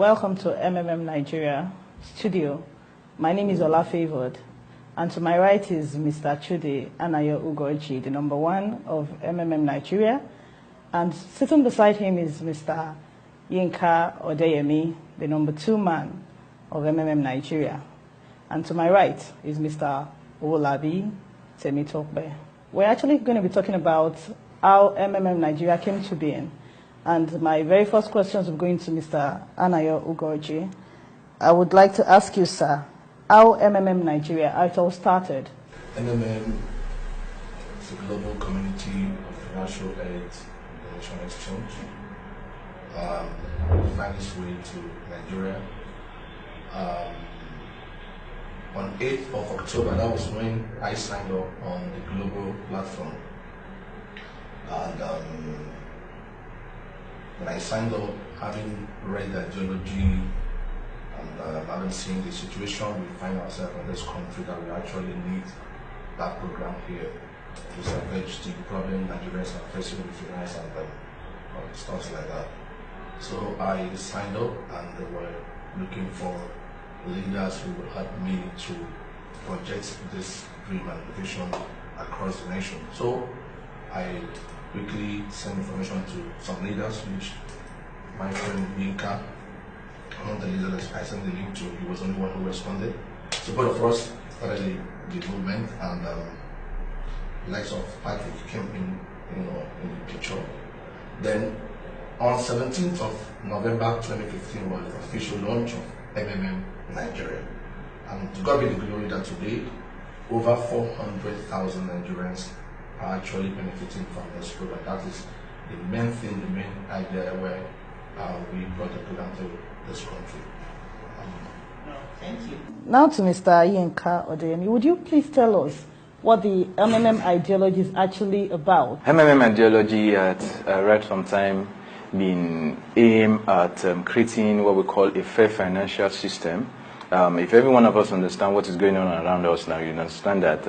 Welcome to Nigeria studio. My name is Ola Favored, and to my right is Mr. Chude Anayo Ugoji, the number one of Nigeria, and sitting beside him is Mr. Yinka Odeyemi, the number two man of Nigeria, and to my right is Mr. Olabi Temitokbe. We're actually going to be talking about how Nigeria came to be. And my very first question is going to Mr. Anayo Ugoji. I would like to ask you, sir, how Nigeria, how it all started? MMM is a global community of financial aid and information exchange. It found its way to Nigeria. On 8th of October, that was when I signed up on the global platform. And when I signed up, having read the ideology and having seen the situation we find ourselves in this country, that we actually need that program here to salvage the problem Nigerians are facing with finance and stuff like that. So I signed up, and they were looking for leaders who would help me to project this dream and vision across the nation. So I quickly sent information to some leaders, which my friend Yinka, one of the leaders I sent the link to, he was the only one who responded. So both of us started the movement, and the likes of Patrick came in the picture. Then on 17th of November 2015 was the official launch of Nigeria. And to God be the glory that today, over 400,000 Nigerians are actually benefiting from this program. That is the main thing, the main idea where we brought the program to this country. Thank you. Now to Mr. Yinka Odeyemi, would you please tell us what the ideology is actually about? Ideology at right from time been aimed at creating what we call a fair financial system. If every one of us understand what is going on around us now, you understand that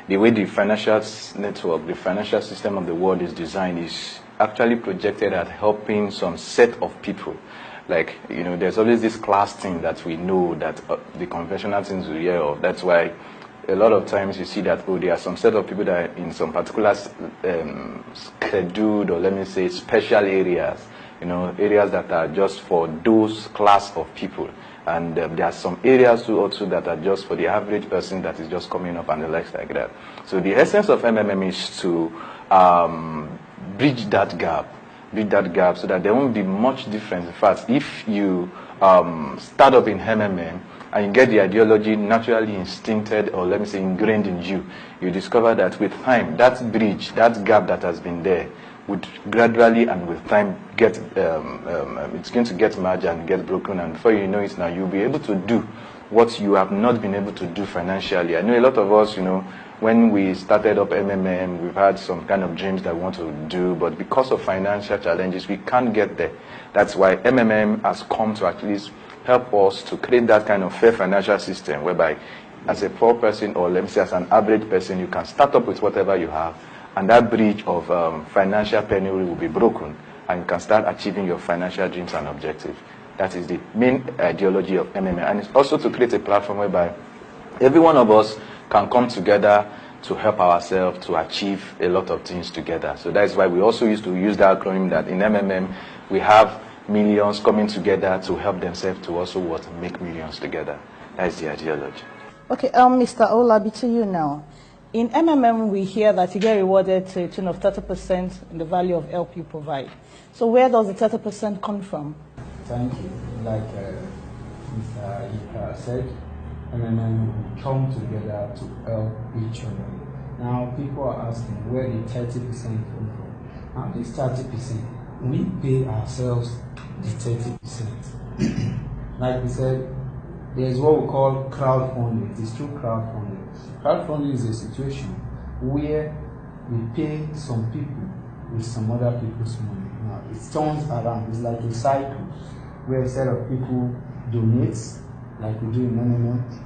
the way the financial network, the financial system of the world is designed is actually projected at helping some set of people. Like, there's always this class thing that we know that the conventional things we hear of. That's why a lot of times you see that, there are some set of people that are in some particular scheduled, or let me say special areas, areas that are just for those class of people. And there are some areas too also that are just for the average person that is just coming up and the likes like that. So the essence of is to bridge that gap so that there won't be much difference. In fact, if you start up in and you get the ideology naturally instincted, or let me say ingrained in you, you discover that with time, that bridge, that gap that has been there, would gradually and with time get, it's going to get merged and get broken, and before you know it now, you'll be able to do what you have not been able to do financially. I know a lot of us, when we started up we've had some kind of dreams that we want to do, but because of financial challenges, we can't get there. That's why has come to at least help us to create that kind of fair financial system, whereby as a poor person, or let me say as an average person, you can start up with whatever you have, and that bridge of financial penury will be broken, and you can start achieving your financial dreams and objectives. That is the main ideology of and it's also to create a platform whereby every one of us can come together to help ourselves to achieve a lot of things together. So that's why we also used to use that acronym that in we have millions coming together to help themselves to also make millions together. That's the ideology. Okay, Mr. Olabi, to you now. In we hear that you get rewarded to a tune of 30% in the value of help you provide. So where does the 30% come from? Thank you. Like Mr. Ika said, we come together to help each other. Now people are asking where the 30% come from. Now this 30%, we pay ourselves the 30%. Like we said, there's what we call crowdfunding. It is through crowdfunding. Crowdfunding is a situation where we pay some people with some other people's money. Now it turns around. It's like a cycle where a set of people donate, like we do in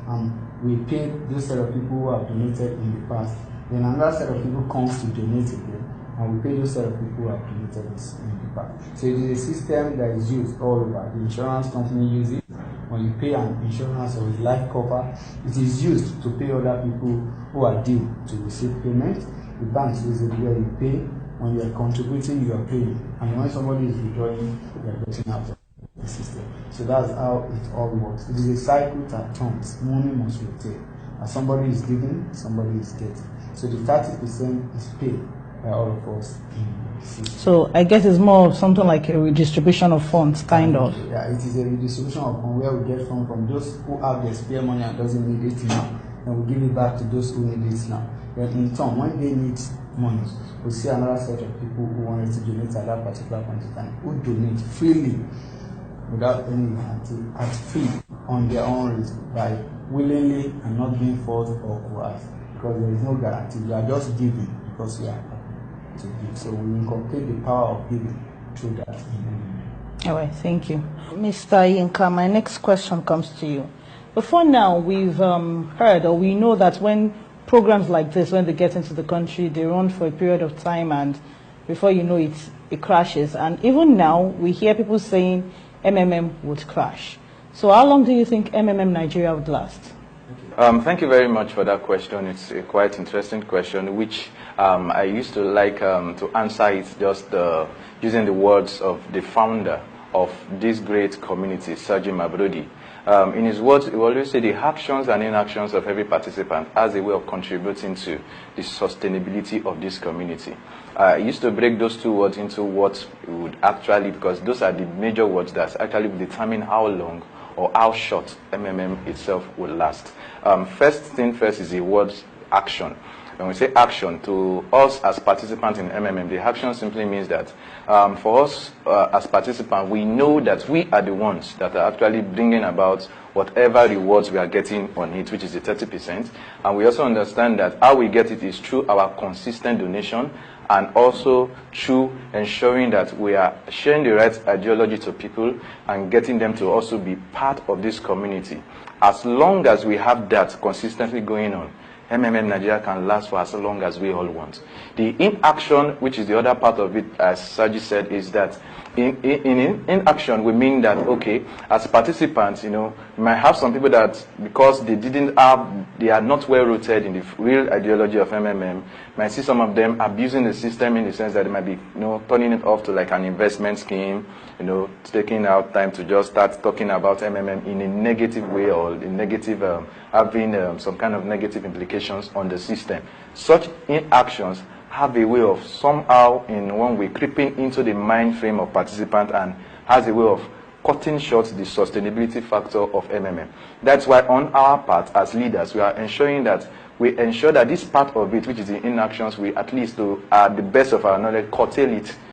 and we pay those set of people who have donated in the past. Then another set of people comes to donate again. and we pay those set of people who have donated this in the past. So it is a system that is used all over. The insurance company uses it. When you pay an insurance or a life cover, it is used to pay other people who are due to receive payment. The banks use it where you pay. When you are contributing, you are paying. And when somebody is withdrawing, you are getting out of the system. So that's how it all works. It is a cycle that turns. Money must rotate. As somebody is giving, somebody is getting. So the 30% is paid by all of us in the system. So I guess it's more of something like a redistribution of funds, kind of. Yeah, it is a redistribution of funds where we get from those who have their spare money and doesn't need it now, and we give it back to those who need it now. Then in turn, when they need money, we see another set of people who wanted to donate at that particular point in time, who donate freely without any guarantee, at free on their own risk, by willingly and not being forced or coerced, because there is no guarantee. You are just giving because you are happy to give. So we inculcate the power of giving through that. All right, thank you. Mr. Yinka, my next question comes to you. Before now, we've heard, or we know that when programs like this, when they get into the country, they run for a period of time, and before you know it, it crashes. And even now, we hear people saying MMM would crash. So how long do you think MMM Nigeria would last? Thank you very much for that question. It's a quite interesting question, which I used to like to answer it just using the words of the founder of this great community, Sergi Mabrodi. In his words, he always say the actions and inactions of every participant as a way of contributing to the sustainability of this community. I used to break those two words into what would actually, because those are the major words that actually determine how long or how short MMM itself will last. First thing first is the word action. When we say action, to us as participants in MMM, the action simply means that for us as participants, we know that we are the ones that are actually bringing about whatever rewards we are getting on it, which is the 30%. And we also understand that how we get it is through our consistent donation, and also through ensuring that we are sharing the right ideology to people and getting them to also be part of this community. As long as we have that consistently going on, MMM Nigeria can last for as long as we all want. The inaction, which is the other part of it, as Saji said, is that in action, we mean that, okay, as participants, you know, we might have some people that, because they are not well rooted in the real ideology of MMM, might see some of them abusing the system in the sense that they might be, you know, turning it off to like an investment scheme, you know, taking out time to just start talking about MMM in a negative way, or in negative, having some kind of negative implications on the system. Such inactions have a way of somehow, in one way, creeping into the mind frame of participants and has a way of cutting short the sustainability factor of MMM. That's why on our part as leaders, we are ensuring that this part of it, which is the inactions, we at least to the best of our knowledge curtail it